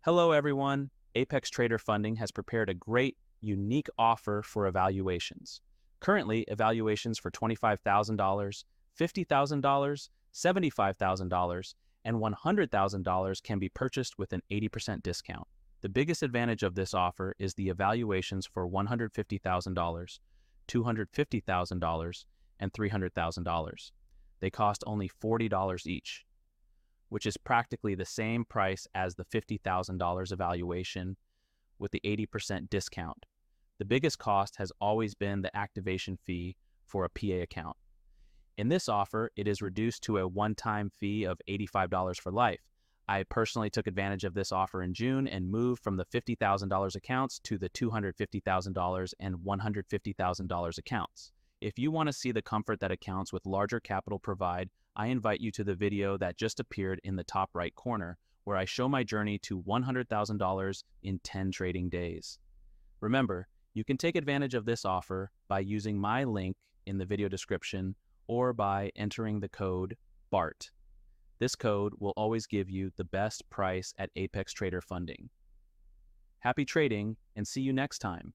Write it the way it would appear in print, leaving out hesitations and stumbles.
Hello, everyone. Apex Trader Funding has prepared a great, unique offer for evaluations. Currently, evaluations for $25,000, $50,000, $75,000, and $100,000 can be purchased with an 80% discount. The biggest advantage of this offer is the evaluations for $150,000, $250,000, and $300,000. They cost only $40 each, which is practically the same price as the $50,000 evaluation with the 80% discount. The biggest cost has always been the activation fee for a PA account. In this offer, it is reduced to a one-time fee of $85 for life. I personally took advantage of this offer in June and moved from the $50,000 accounts to the $250,000 and $150,000 accounts. If you want to see the comfort that accounts with larger capital provide, I invite you to the video that just appeared in the top right corner, where I show my journey to $100,000 in 10 trading days. Remember, you can take advantage of this offer by using my link in the video description or by entering the code BART. This code will always give you the best price at Apex Trader Funding. Happy trading, and see you next time.